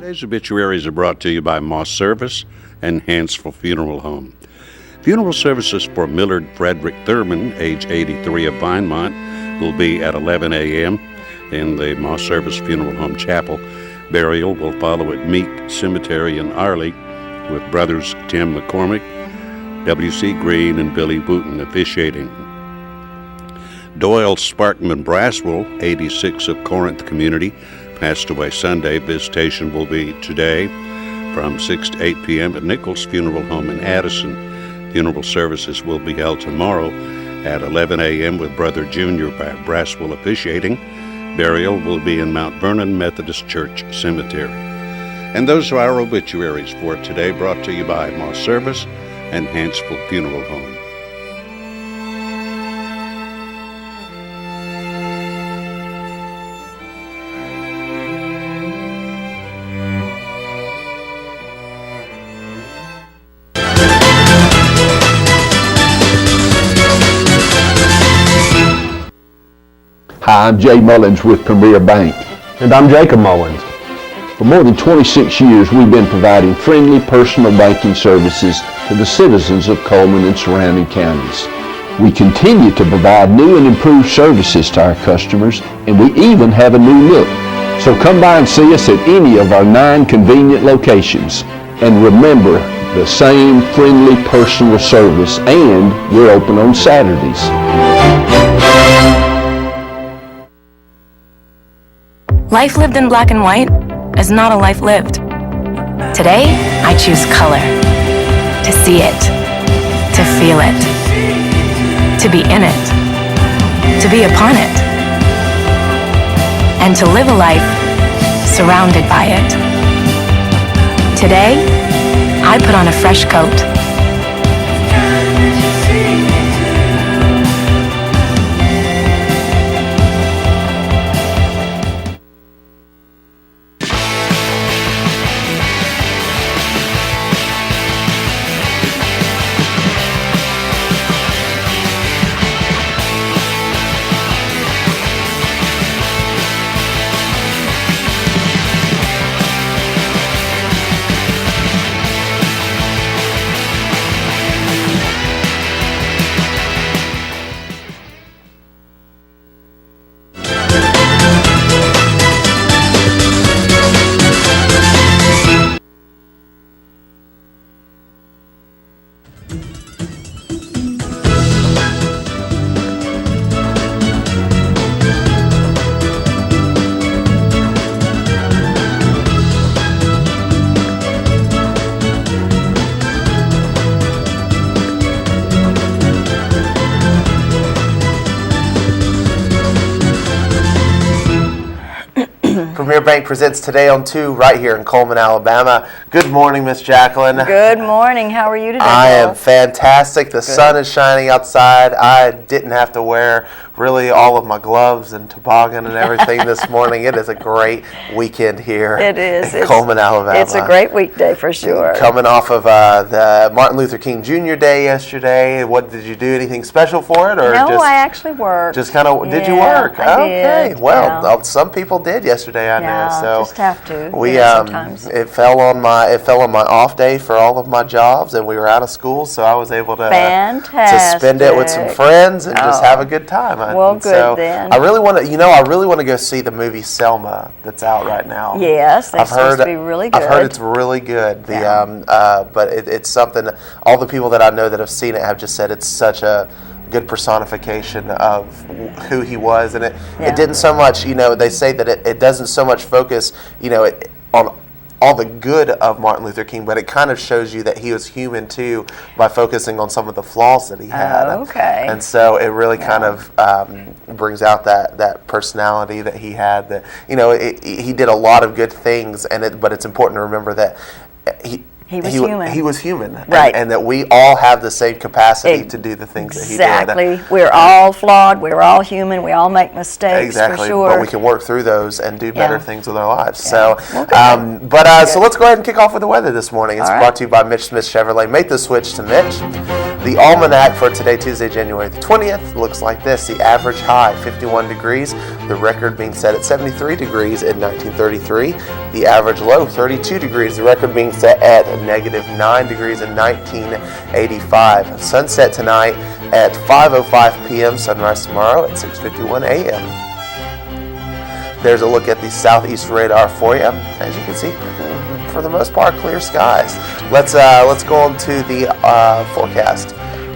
Today's obituaries are brought to you by Moss Service and Hansville Funeral Home. Funeral services for Millard Frederick Thurman, age 83 of Vinemont, will be at 11 a.m. in the Moss Service Funeral Home Chapel. Burial will follow at Meek Cemetery in Arley with brothers Tim McCormick, W.C. Green, and Billy Wooten officiating. Doyle Sparkman Braswell, 86 of Corinth Community, passed away Sunday. Visitation will be today from 6 to 8 p.m. at Nichols Funeral Home in Addison. Funeral services will be held tomorrow at 11 a.m. with Brother Junior Braswell officiating. Burial will be in Mount Vernon Methodist Church Cemetery. And those are our obituaries for today, brought to you by Moss Service and Hansville Funeral Home. Hi, I'm Jay Mullins with Premier Bank. And I'm Jacob Mullins. For more than 26 years, we've been providing friendly personal banking services to the citizens of Coleman and surrounding counties. We continue to provide new and improved services to our customers, and we even have a new look. So come by and see us at any of our 9 convenient locations. And remember, the same friendly personal service, and we're open on Saturdays. Life lived in black and white is not a life lived. Today, I choose color. To see it. To feel it. To be in it. To be upon it. And to live a life surrounded by it. Today, I put on a fresh coat. Premier Bank presents Today on 2 right here in Coleman, Alabama. Good morning, Miss Jacqueline. Good morning. How are you today, I Bill? am fantastic. The sun is shining outside. I didn't have to wear really all of my gloves and toboggan and everything this morning. It is a great weekend here in Coleman, Alabama. It's a great weekday for sure. Coming off of the Martin Luther King Jr. Day yesterday. What did you do? Anything special for it, or no? just, I actually worked. Just kind of did you work? I did. Well, some people did yesterday. I know. So just have to. We sometimes. It fell on my off day for all of my jobs, and we were out of school, so I was able to spend it with some friends and just have a good time. Well, good then. I really want to go see the movie Selma that's out right now. Yes, that's supposed to be really good. I've heard it's really good. But it's something. All the people that I know that have seen it have just said it's such a good personification of who he was, and it didn't so much. They say that it doesn't so much focus, on all the good of Martin Luther King, but it kind of shows you that he was human too by focusing on some of the flaws that he had. Okay. And so it really kind of brings out that personality that he had. That he did a lot of good things, but it's important to remember that He was human. He was human. Right. And that we all have the same capacity to do the things that he did. Exactly. We're all flawed. We're all human. We all make mistakes, exactly. for sure. But we can work through those and do better things with our lives. So, Okay. So let's go ahead and kick off with the weather this morning. It's brought to you by Mitch Smith Chevrolet. Make the switch to Mitch. The almanac for today, Tuesday, January the 20th, looks like this. The average high, 51 degrees. The record being set at 73 degrees in 1933. The average low, 32 degrees. The record being set at -9 degrees in 1985. Sunset tonight at 5:05 p.m. Sunrise tomorrow at 6:51 a.m. There's a look at the southeast radar for you. As you can see, for the most part, clear skies. Let's go on to the forecast.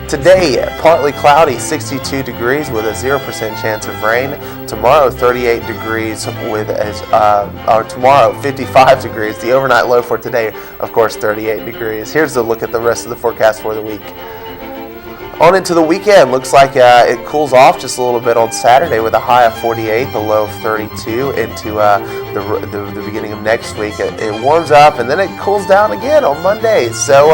Today, partly cloudy, 62 degrees with a 0% chance of rain. Tomorrow, 38 degrees with tomorrow, 55 degrees. The overnight low for today, of course, 38 degrees. Here's a look at the rest of the forecast for the week. On into the weekend, looks like it cools off just a little bit on Saturday with a high of 48, the low of 32 into the beginning of next week. It warms up and then it cools down again on Monday. So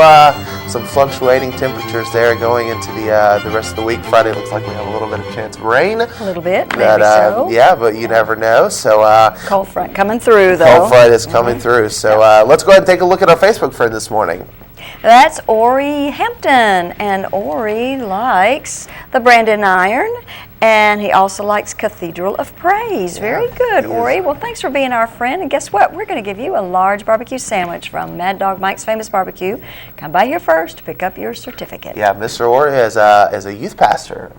some fluctuating temperatures there going into the rest of the week. Friday looks like we have a little bit of chance of rain. A little bit, maybe so. Yeah, but you never know. So cold front coming through, though. Cold front is coming through. So let's go ahead and take a look at our Facebook friend this morning. That's Ori Hampton, and Ori likes the Brandon Iron, and he also likes Cathedral of Praise. Very good, Ori. Well, thanks for being our friend, and guess what? We're going to give you a large barbecue sandwich from Mad Dog Mike's Famous Barbecue. Come by here first, pick up your certificate. Yeah, Mr. Ori is a youth pastor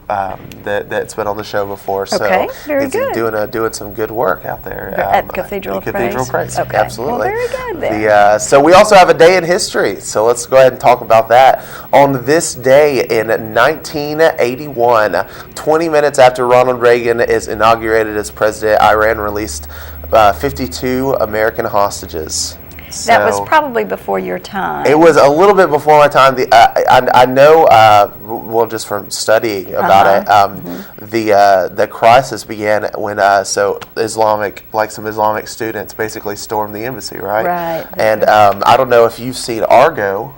that's been on the show before, so very he's good. doing some good work out there at Cathedral of Praise. Okay. Absolutely. Well, very good then. So we also have a day in history, so let's go ahead and talk about that. On this day in 1981, 20 minutes after Ronald Reagan is inaugurated as president, Iran released 52 American hostages. That was probably before your time. It was a little bit before my time. I know, well, just from studying about it, the crisis began when some Islamic students basically stormed the embassy, right? Right. And I don't know if you've seen Argo.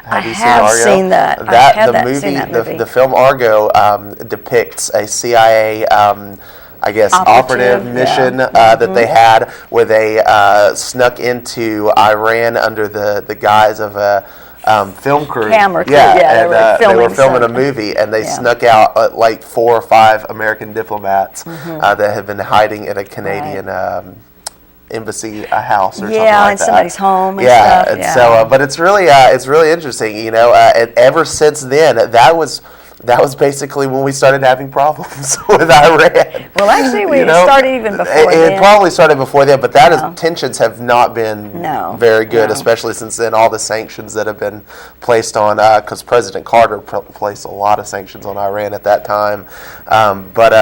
Have you seen that. The film Argo depicts a CIA, operative mission that they had, where they snuck into Iran under the guise of a film crew. Camera crew, they were filming a movie, and they snuck out like 4 or 5 American diplomats that had been hiding in a Canadian embassy, a house, or something like that. In somebody's home and stuff. And so, but it's really interesting, and ever since then, that was basically when we started having problems with Iran. Well, actually, we started even before then. It probably started before then, but tensions have not been very good, especially since then. All the sanctions that have been placed on, because President Carter placed a lot of sanctions on Iran at that time. But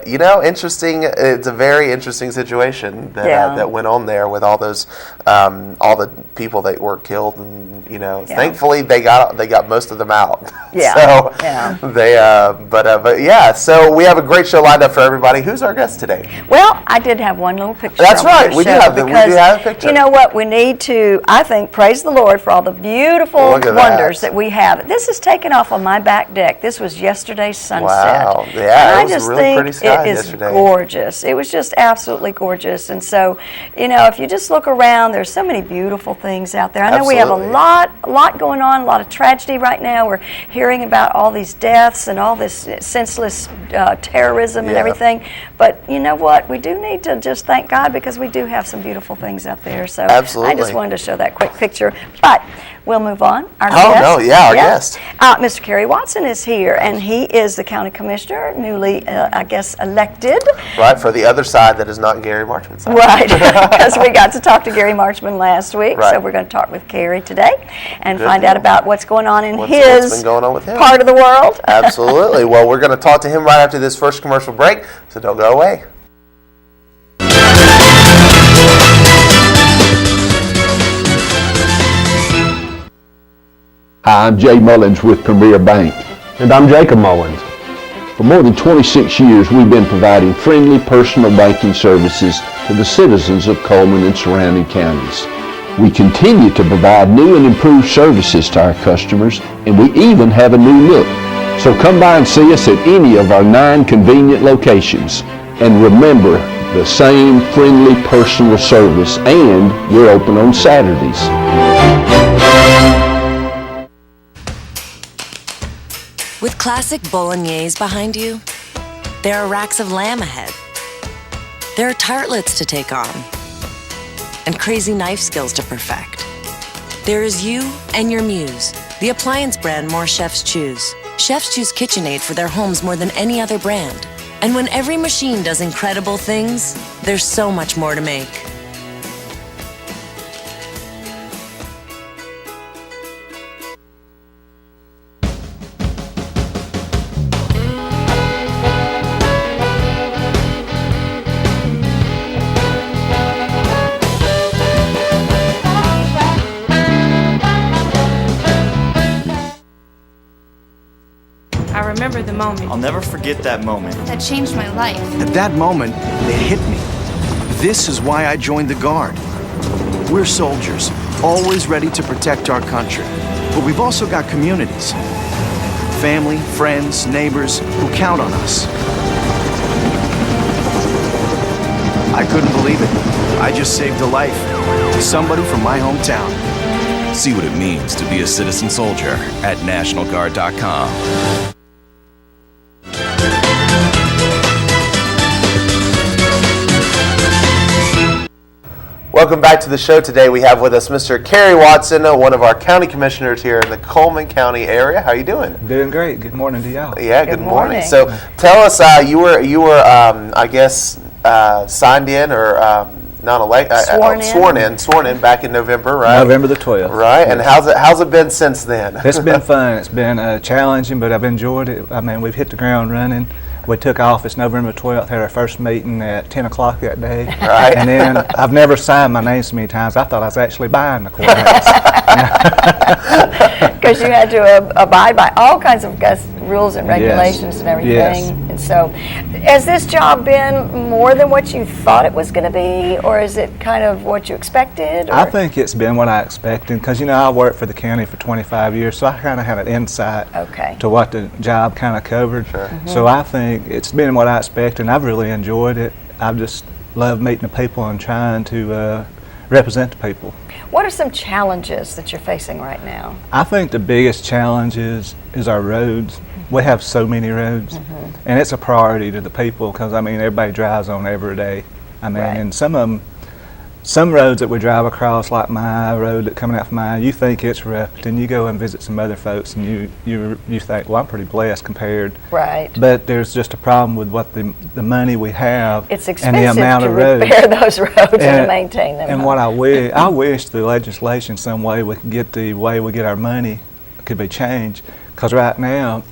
interesting. It's a very interesting situation that went on there with all those, all the people that were killed, and thankfully they got most of them out. So we have a great show lined up for everybody. Who's our guest today? Well, I did have one little picture. That's right. We do have a picture. You know what? We need to, I think, praise the Lord for all the beautiful wonders that we have. This is taken off on my back deck. This was yesterday's sunset. Wow. Yeah, and I just think it is gorgeous. It was just absolutely gorgeous. And so, if you just look around, there's so many beautiful things out there. I know we have a lot going on, a lot of tragedy right now. We're hearing about all these deaths and all this senseless terrorism and everything. But you know what? We do need to just thank God, because we do have some beautiful things out there. So I just wanted to show that quick picture. But we'll move on. Our guest. Mr. Kerry Watson is here, and he is the county commissioner, newly, elected. Right, for the other side that is not Gary Marchman's side. Right, because we got to talk to Gary Marchman last week, so we're going to talk with Kerry today and find out about what's going on in his part of the world. Absolutely. Well, we're going to talk to him right after this first commercial break, so don't go away. Hi, I'm Jay Mullins with Premier Bank. And I'm Jacob Mullins. For more than 26 years, we've been providing friendly personal banking services to the citizens of Coleman and surrounding counties. We continue to provide new and improved services to our customers, and we even have a new look. So come by and see us at any of our 9 convenient locations. And remember, the same friendly personal service, and we're open on Saturdays. With classic bolognese behind you, there are racks of lamb ahead. There are tartlets to take on, and crazy knife skills to perfect. There is you and your muse, the appliance brand more chefs choose. Chefs choose KitchenAid for their homes more than any other brand. And when every machine does incredible things, there's so much more to make. I remember the moment. I'll never forget that moment. That changed my life. At that moment, it hit me. This is why I joined the Guard. We're soldiers, always ready to protect our country. But we've also got communities. Family, friends, neighbors who count on us. I couldn't believe it. I just saved a life. Somebody from my hometown. See what it means to be a citizen soldier at NationalGuard.com. Welcome back to the show. Today we have with us Mr. Kerry Watson, one of our county commissioners here in the Coleman County area. How are you doing? Doing great. Good morning to y'all. Yeah, good morning. So tell us, you were I guess signed in or not elected, sworn in back in November, right? November the 12th. Right. Yes. And how's it been since then? It's been fun. It's been challenging, but I've enjoyed it. I mean, we've hit the ground running. We took office November 12th, had our first meeting at 10 o'clock that day. Right. And then I've never signed my name so many times. I thought I was actually buying the courthouse. Because you had to abide by all kinds of rules and regulations and everything. Yes. And so, has this job been more than what you thought it was going to be, or is it kind of what you expected? Or? I think it's been what I expected, because, you know, I worked for the county for 25 years, so I kind of had an insight to what the job kind of covered. Sure. Mm-hmm. So I think it's been what I expected, and I've really enjoyed it. I've just loved meeting the people and trying to represent the people. What are some challenges that you're facing right now? I think the biggest challenge is our roads. We have so many roads, and it's a priority to the people, because, I mean, everybody drives on every day. I mean, and some roads that we drive across, like my road that coming out from mine, you think it's rough, but then you go and visit some other folks, and you think, well, I'm pretty blessed compared. Right. But there's just a problem with what the money we have it's and the amount to of roads. repair those roads and to maintain them. And what I wish the legislation, some way we could get the way we get our money could be changed, because right now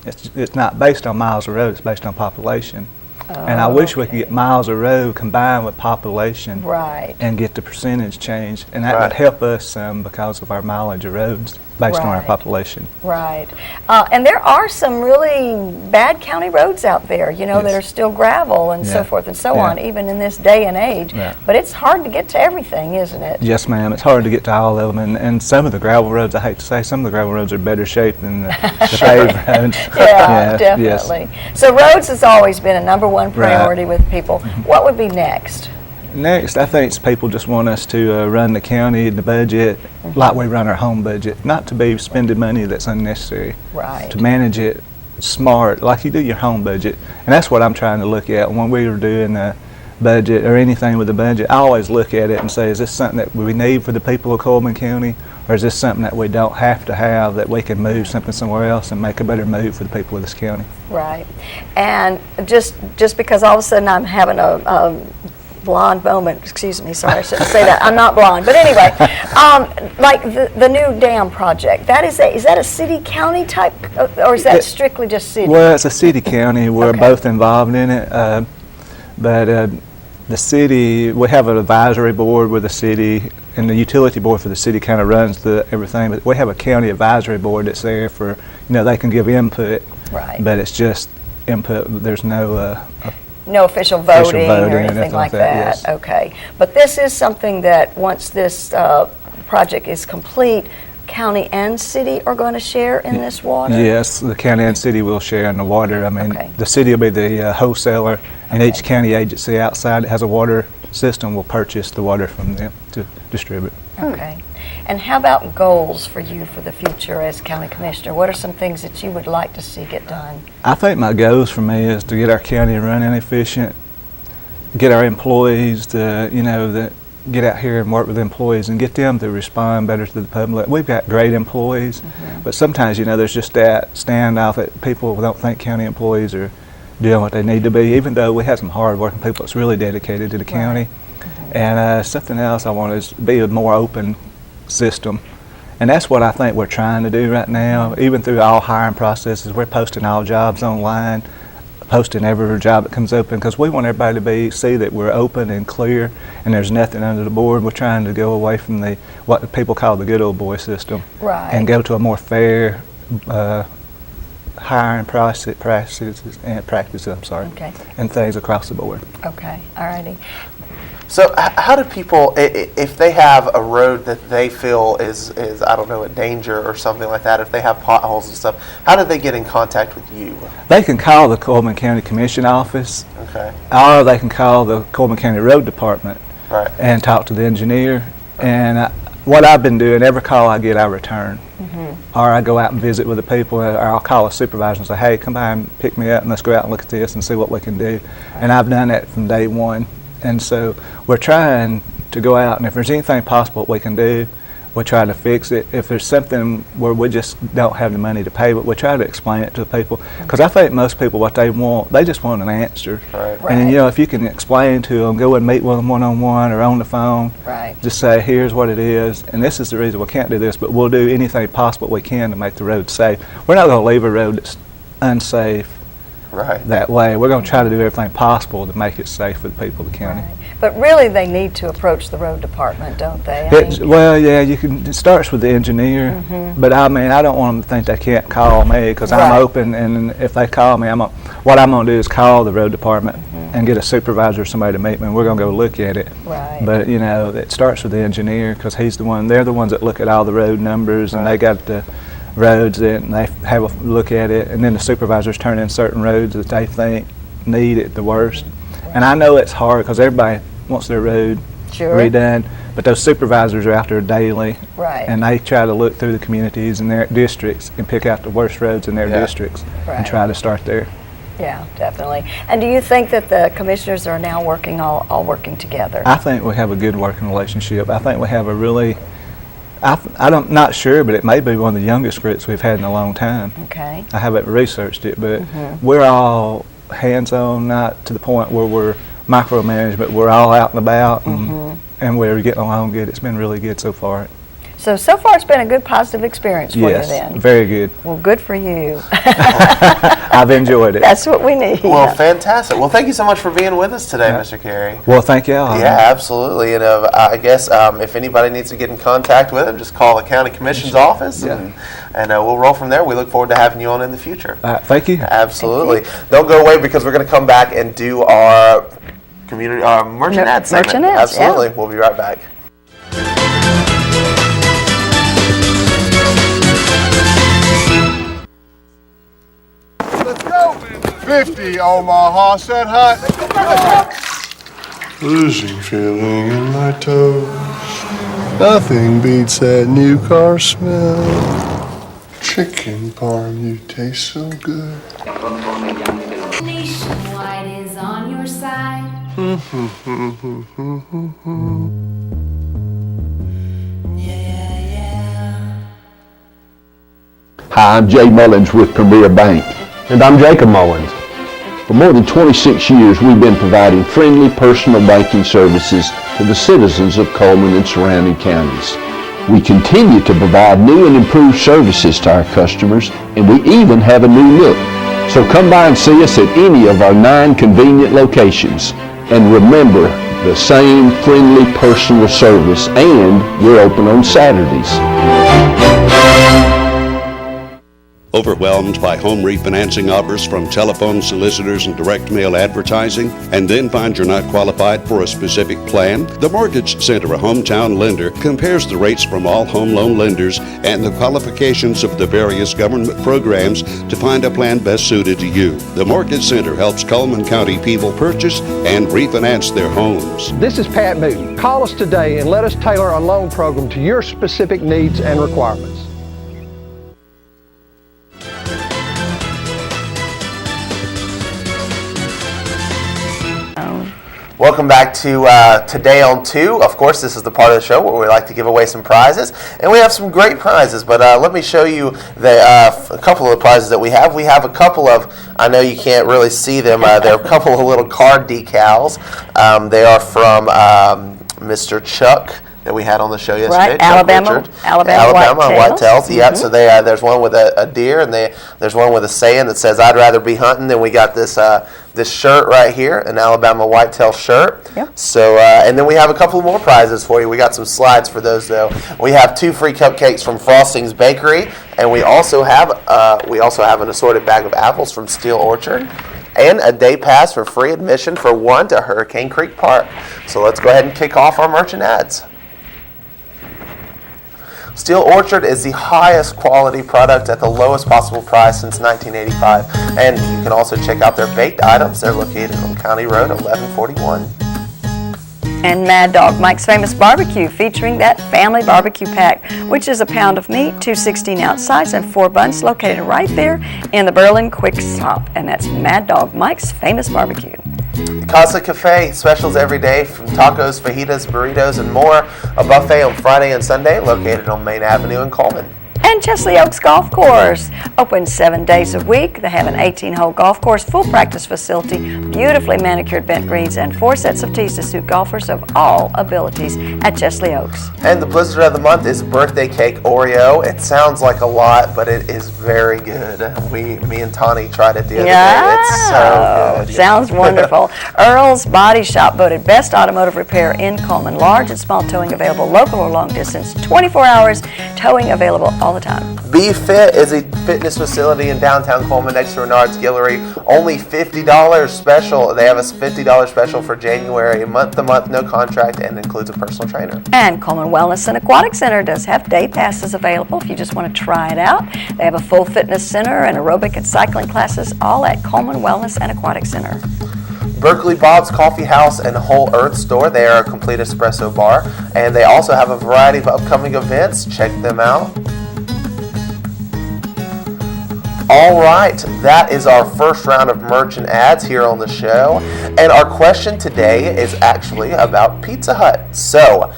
it's not based on miles of road, it's based on population. And I wish we could get miles of road combined with population and get the percentage changed. And that would help us some because of our mileage of roads based on our population. Right. And there are some really bad county roads out there, you know, that are still gravel and so forth and so on, even in this day and age. But it's hard to get to everything, isn't it? Yes, ma'am. It's hard to get to all of them. And some of the gravel roads, I hate to say, some of the gravel roads are better shape than the paved roads. Yeah, definitely. Yes. So roads has always been a number one priority with people. What would be next? Next, I think people just want us to run the county, the budget, like we run our home budget, not to be spending money that's unnecessary. Right. To manage it smart, like you do your home budget. And that's what I'm trying to look at when we were doing the budget or anything with the budget. I always look at it and say, is this something that we need for the people of Coleman County, or is this something that we don't have to have, that we can move something somewhere else and make a better move for the people of this county? Right. And just because all of a sudden I'm having a blonde moment, excuse me, sorry, I shouldn't say that, I'm not blonde, but anyway, like the new dam project, is that a city county type, or is that strictly just city? Well, it's a city county, we're both involved in it, but the city, we have an advisory board with the city, and the utility board for the city kind of runs everything, but we have a county advisory board that's there for, you know, they can give input, but it's just input, there's no No official voting or anything like that. Yes. Okay. But this is something that once this project is complete, county and city are going to share in this water? Yes, the county and city will share in the water. I mean, the city will be the wholesaler, and each county agency outside that has a water system will purchase the water from them to distribute. Okay. And how about goals for you for the future as county commissioner? What are some things that you would like to see get done? I think my goals for me is to get our county running efficient, get our employees to, get out here and work with employees and get them to respond better to the public. We've got great employees, but sometimes, there's just that standoff that people don't think county employees are doing what they need to be, even though we have some hard-working people that's really dedicated to the county. And something else I want is be a more open system. And that's what I think we're trying to do right now. Even through all hiring processes, we're posting all jobs online, posting every job that comes open, because we want everybody to see that we're open and clear and there's nothing under the board. We're trying to go away from what people call the good old boy system, and go to a more fair hiring practices and things across the board. Okay, all righty. So how do people, if they have a road that they feel is I don't know, a danger or something like that, if they have potholes and stuff, how do they get in contact with you? They can call the Coleman County Commission office, or they can call the Coleman County Road Department and talk to the engineer. And what I've been doing, every call I get, I return. Or I go out and visit with the people, or I'll call a supervisor and say, hey, come by and pick me up and let's go out and look at this and see what we can do. And I've done that from day one. And so we're trying to go out, and if there's anything possible we can do, we try to fix it. If there's something where we just don't have the money to pay, but we try to explain it to the people. Because I think most people, what they want, they just want an answer. And if you can explain to them, go and meet with them one-on-one or on the phone, just say, here's what it is, and this is the reason we can't do this, but we'll do anything possible we can to make the road safe. We're not going to leave a road that's unsafe that way. We're going to try to do everything possible to make it safe for the people of the county. But really, they need to approach the road department, don't they? Well, yeah, it starts with the engineer, but I mean, I don't want them to think they can't call me, because I'm open, and if they call me, what I'm going to do is call the road department and get a supervisor or somebody to meet me, and we're going to go look at it. But, it starts with the engineer, because they're the ones that look at all the road numbers, and they got the roads and they have a look at it, and then the supervisors turn in certain roads that they think need it the worst. And I know it's hard because everybody wants their road redone, but those supervisors are out there daily, and they try to look through the communities and their districts and pick out the worst roads in their districts and try to start there. Yeah, definitely. And do you think that the commissioners are now all working together? I think we have a good working relationship. I think we have a really, I'm not sure, but it may be one of the youngest groups we've had in a long time. Okay. I haven't researched it, but we're all hands-on, not to the point where we're micromanaged, but we're all out and about, and we're getting along good. It's been really good so far. So far it's been a good positive experience for you then? Yes, very good. Well, good for you. I've enjoyed it. That's what we need. Well, fantastic. Well, thank you so much for being with us today, Mr. Kerry. Well, thank you all. Yeah, absolutely. And I guess if anybody needs to get in contact with him, just call the County Commission's office, and we'll roll from there. We look forward to having you on in the future. Thank you. Absolutely. Thank you. Don't go away, because we're going to come back and do our community merchant ad segment. Merchant ads, absolutely. We'll be right back. Let's go. 50 Omaha said hut. Losing feeling in my toes. Nothing beats that new car smell. Chicken parm, you taste so good. Nationwide is on your side. Hi, I'm Jay Mullins with Premier Bank. And I'm Jacob Mullins. For more than 26 years, we've been providing friendly personal banking services to the citizens of Coleman and surrounding counties. We continue to provide new and improved services to our customers, and we even have a new look. So come by and see us at any of our 9 convenient locations. And remember, the same friendly personal service, and we're open on Saturdays. Overwhelmed by home refinancing offers from telephone solicitors and direct mail advertising, and then find you're not qualified for a specific plan? The Mortgage Center, a hometown lender, compares the rates from all home loan lenders and the qualifications of the various government programs to find a plan best suited to you. The Mortgage Center helps Coleman County people purchase and refinance their homes. This is Pat Newton. Call us today and let us tailor a loan program to your specific needs and requirements. Welcome back to Today on 2. Of course, this is the part of the show where we like to give away some prizes, and we have some great prizes, but let me show you a couple of the prizes that we have. We have a couple of, I know you can't really see them, they're a couple of little card decals. They are from Mr. Chuck that we had on the show yesterday. Right, Alabama Whitetails. Yep. So there's one with a deer, and there's one with a saying that says, "I'd rather be hunting." Then we got this this shirt right here, an Alabama Whitetail shirt. Yep. So and then we have a couple more prizes for you. We got some slides for those though. We have 2 free cupcakes from Frosting's Bakery, and we also have an assorted bag of apples from Steel Orchard, and a day pass for free admission for one to Hurricane Creek Park. So let's go ahead and kick off our merchant ads. Steel Orchard is the highest quality product at the lowest possible price since 1985. And you can also check out their baked items. They're located on County Road 1141. And Mad Dog, Mike's Famous Barbecue, featuring that family barbecue pack, which is a pound of meat, 2 16-ounce sides, and 4 buns located right there in the Berlin Quick Stop. And that's Mad Dog, Mike's Famous Barbecue. Casa Cafe, specials every day from tacos, fajitas, burritos, and more. A buffet on Friday and Sunday located on Main Avenue in Coleman. And Chesley Oaks Golf Course, open 7 days a week. They have an 18-hole golf course, full practice facility, beautifully manicured bent greens, and 4 sets of tees to suit golfers of all abilities at Chesley Oaks. And the blizzard of the month is birthday cake Oreo. It sounds like a lot, but it is very good. Me and Tani tried it the other day. It's so good. Sounds wonderful. Earl's Body Shop voted best automotive repair in Coleman. Large and small towing available, local or long distance, 24 hours, towing available all the time. Be Fit is a fitness facility in downtown Coleman next to Renard's Guillery. Only $50 special. They have a $50 special for January, month to month, no contract, and includes a personal trainer. And Coleman Wellness and Aquatic Center does have day passes available if you just want to try it out. They have a full fitness center and aerobic and cycling classes, all at Coleman Wellness and Aquatic Center. Berkeley Bob's Coffee House and Whole Earth Store. They are a complete espresso bar, and they also have a variety of upcoming events. Check them out. All right, that is our first round of merchant ads here on the show. And our question today is actually about Pizza Hut. So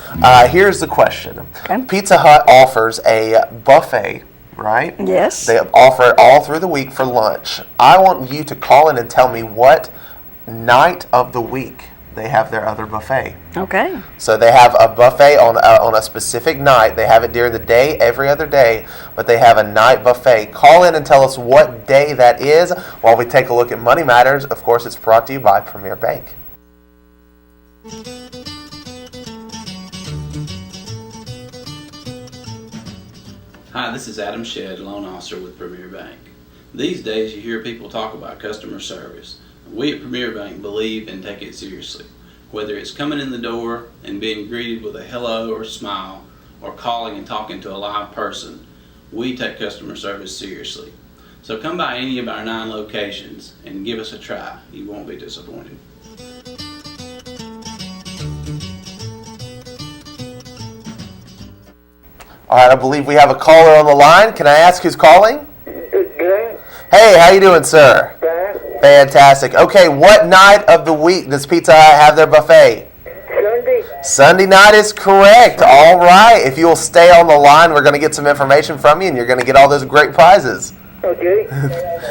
here's the question. Okay. Pizza Hut offers a buffet, right? Yes. They offer it all through the week for lunch. I want you to call in and tell me what night of the week they have their other buffet. Okay. So they have a buffet on a specific night. They have it during the day, every other day, but they have a night buffet. Call in and tell us what day that is while we take a look at Money Matters. Of course, it's brought to you by Premier Bank. Hi, this is Adam Shedd, loan officer with Premier Bank. These days you hear people talk about customer service. We at Premier Bank believe and take it seriously. Whether it's coming in the door and being greeted with a hello or smile, or calling and talking to a live person, we take customer service seriously. So come by any of our 9 locations and give us a try. You won't be disappointed. All right, I believe we have a caller on the line. Can I ask who's calling? Good. Hey, how you doing, sir? Fantastic. Okay, what night of the week does Pizza Hut have their buffet? Sunday. Sunday night is correct. All right. If you'll stay on the line, we're going to get some information from you, and you're going to get all those great prizes. Okay.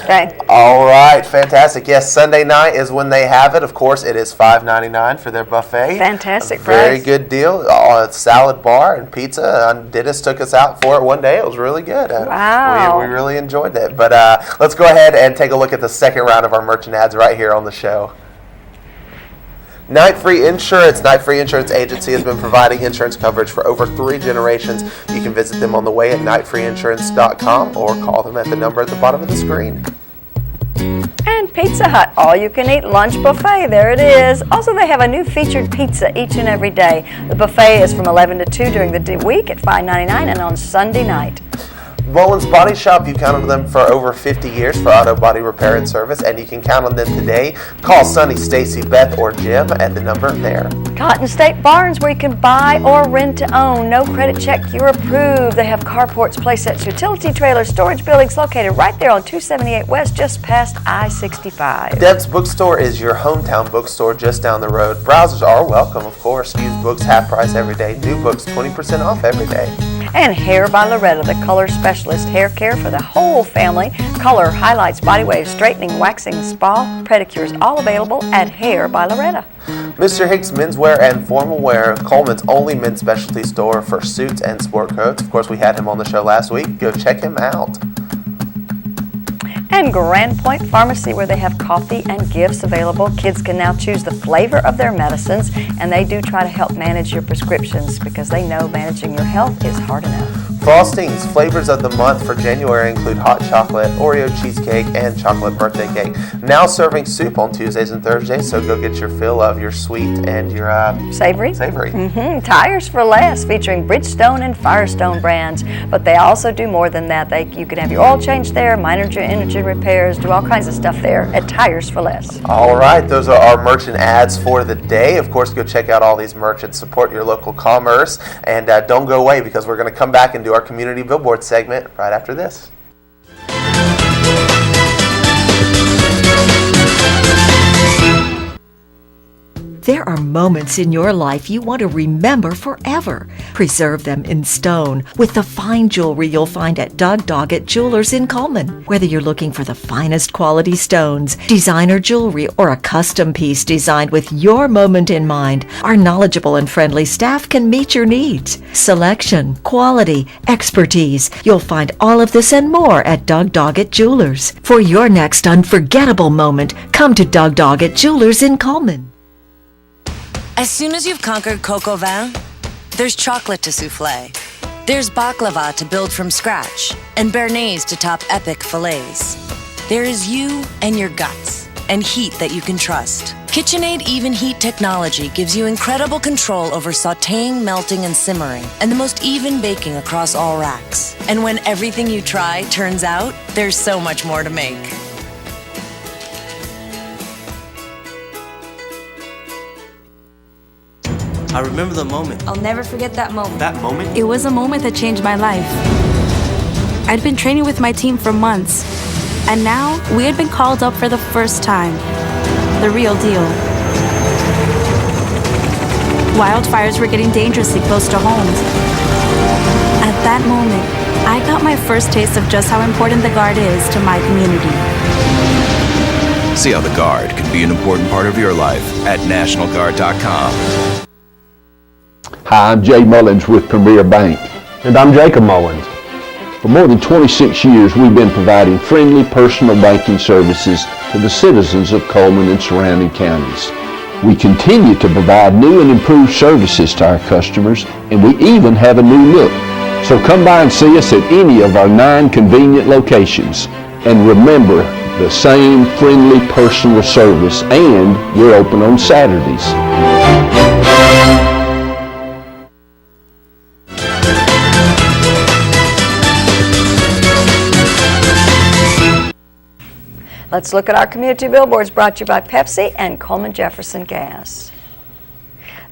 Okay. All right. Fantastic. Yes, Sunday night is when they have it. Of course, it is $5.99 for their buffet. Fantastic Very price. good deal. Salad bar and pizza. Dennis took us out for it one day. It was really good. Wow. We really enjoyed that. But let's go ahead and take a look at the second round of our merchant ads right here on the show. Night Free Insurance. Night Free Insurance Agency has been providing insurance coverage for over 3 generations. You can visit them on the way at nightfreeinsurance.com or call them at the number at the bottom of the screen. And Pizza Hut, all-you-can-eat lunch buffet. There it is. Also, they have a new featured pizza each and every day. The buffet is from 11 to 2 during the week at $5.99 and on Sunday night. Mullins Body Shop, you count on them for over 50 years for auto body repair and service, and you can count on them today. Call Sunny, Stacy, Beth, or Jim at the number there. Cotton State Barns, where you can buy or rent to own. No credit check, you're approved. They have carports, playsets, utility trailers, storage buildings located right there on 278 West, just past I-65. Deb's Bookstore is your hometown bookstore just down the road. Browsers are welcome, of course. Used books half price every day. New books 20% off every day. And Hair by Loretta, the color specialist, hair care for the whole family. Color, highlights, body waves, straightening, waxing, spa, pedicures, all available at Hair by Loretta. Mr. Hicks Menswear and Formal Wear, Coleman's only men's specialty store for suits and sport coats. Of course, we had him on the show last week. Go check him out. And Grand Point Pharmacy, where they have coffee and gifts available. Kids can now choose the flavor of their medicines, and they do try to help manage your prescriptions because they know managing your health is hard enough. Frostings, flavors of the month for January include hot chocolate, Oreo cheesecake, and chocolate birthday cake. Now serving soup on Tuesdays and Thursdays, so go get your fill of your sweet and your savory. Tires for Less, featuring Bridgestone and Firestone brands. But they also do more than that. You can have your oil changed there, minor engine repairs, do all kinds of stuff there at Tires for Less. All right, those are our merchant ads for the day. Of course, go check out all these merchants, support your local commerce, and don't go away because we're going to come back and do our community billboard segment right after this. There are moments in your life you want to remember forever. Preserve them in stone with the fine jewelry you'll find at Doug Doggett Jewelers in Coleman. Whether you're looking for the finest quality stones, designer jewelry, or a custom piece designed with your moment in mind, our knowledgeable and friendly staff can meet your needs. Selection, quality, expertise. You'll find all of this and more at Doug Doggett Jewelers. For your next unforgettable moment, come to Doug Doggett Jewelers in Coleman. As soon as you've conquered coq au vin, there's chocolate to souffle. There's baklava to build from scratch, and béarnaise to top epic fillets. There is you and your guts, and heat that you can trust. KitchenAid Even Heat technology gives you incredible control over sautéing, melting, and simmering, and the most even baking across all racks. And when everything you try turns out, there's so much more to make. I remember the moment. I'll never forget that moment. That moment? It was a moment that changed my life. I'd been training with my team for months, and now we had been called up for the first time. The real deal. Wildfires were getting dangerously close to homes. At that moment, I got my first taste of just how important the Guard is to my community. See how the Guard can be an important part of your life at NationalGuard.com. Hi, I'm Jay Mullins with Premier Bank. And I'm Jacob Mullins. For more than 26 years, we've been providing friendly personal banking services to the citizens of Coleman and surrounding counties. We continue to provide new and improved services to our customers, and we even have a new look. So come by and see us at any of our 9 convenient locations. And remember, the same friendly personal service, and we're open on Saturdays. Let's look at our community billboards brought to you by Pepsi and Coleman Jefferson Gas.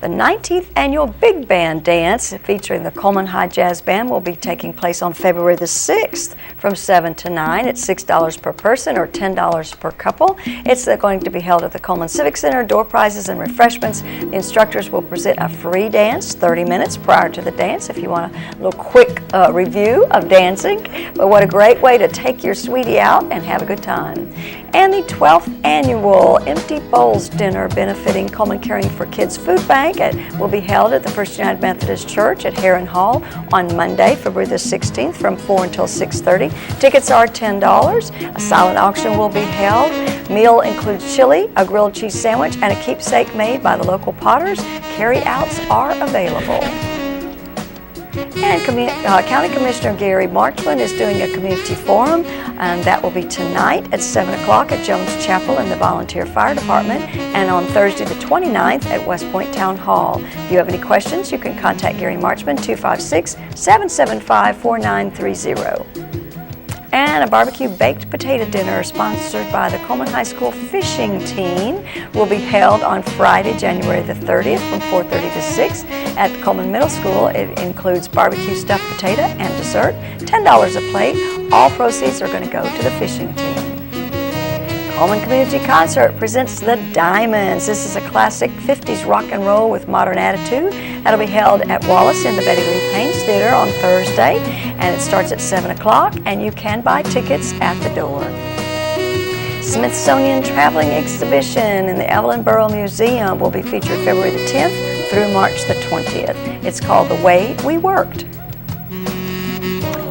The 19th annual Big Band Dance featuring the Coleman High Jazz Band will be taking place on February the 6th from 7 to 9 at $6 per person or $10 per couple. It's going to be held at the Coleman Civic Center. Door prizes and refreshments. The instructors will present a free dance 30 minutes prior to the dance if you want a little quick review of dancing. But what a great way to take your sweetie out and have a good time. And the 12th annual Empty Bowls Dinner benefiting Coleman Caring for Kids Food Bank will be held at the First United Methodist Church at Heron Hall on Monday, February the 16th from 4 until 6:30. Tickets are $10. A silent auction will be held. Meal includes chili, a grilled cheese sandwich, and a keepsake made by the local potters. Carry-outs are available. And County Commissioner Kerry Watson is doing a community forum, and that will be tonight at 7 o'clock at Jones Chapel in the Volunteer Fire Department, and on Thursday the 29th at West Point Town Hall. If you have any questions, you can contact Kerry Watson, 256-775-4930. And a barbecue baked potato dinner sponsored by the Coleman High School fishing team will be held on Friday, January the 30th from 4:30 to 6 at Coleman Middle School. It includes barbecue stuffed potato and dessert, $10 a plate. All proceeds are going to go to the fishing team. Coleman Community Concert presents The Diamonds. This is a classic 50s rock and roll with modern attitude. That'll be held at Wallace in the Betty Lee Paynes Theater on Thursday, and it starts at 7 o'clock, and you can buy tickets at the door. Smithsonian Traveling Exhibition in the Evelyn Borough Museum will be featured February the 10th through March the 20th. It's called The Way We Worked.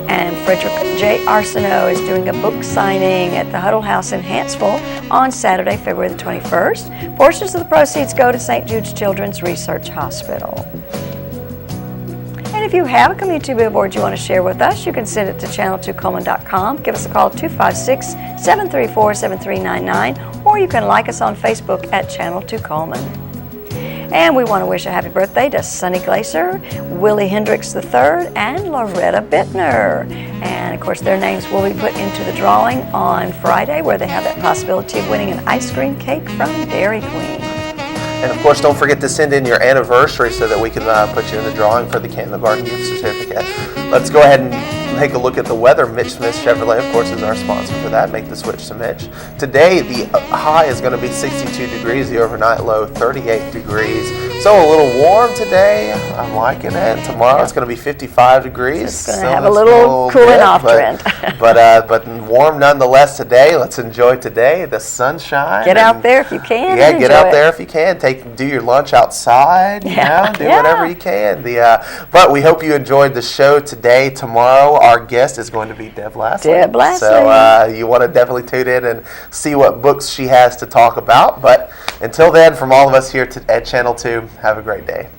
And Frederick J. Arsenault is doing a book signing at the Huddle House in Hanceville on Saturday, February the 21st. Portions of the proceeds go to St. Jude's Children's Research Hospital. And if you have a community billboard you want to share with us, you can send it to channel2coleman.com. Give us a call at 256-734-7399, or you can like us on Facebook at Channel 2 Coleman. And we want to wish a happy birthday to Sonny Glaser, Willie Hendricks III, and Loretta Bittner. And of course, their names will be put into the drawing on Friday, where they have that possibility of winning an ice cream cake from Dairy Queen. And of course, don't forget to send in your anniversary so that we can put you in the drawing for the Canton Garden Gift Certificate. Let's go ahead and take a look at the weather. Mitch Smith Chevrolet, of course, is our sponsor for that. Make the switch to Mitch. Today, the high is going to be 62 degrees, the overnight low 38 degrees. So a little warm today. I'm liking it. Tomorrow it's going to be 55 degrees. It's going to have a little cooling off trend. but warm nonetheless today. Let's enjoy today. The sunshine. Get out there if you can. Yeah, get out there if you can. Do your lunch outside. Yeah. Do whatever you can. But we hope you enjoyed the show today. Tomorrow our guest is going to be Deb Lassley. Deb Lassley. So you want to definitely tune in and see what books she has to talk about. But until then, from all of us here at Channel 2, have a great day.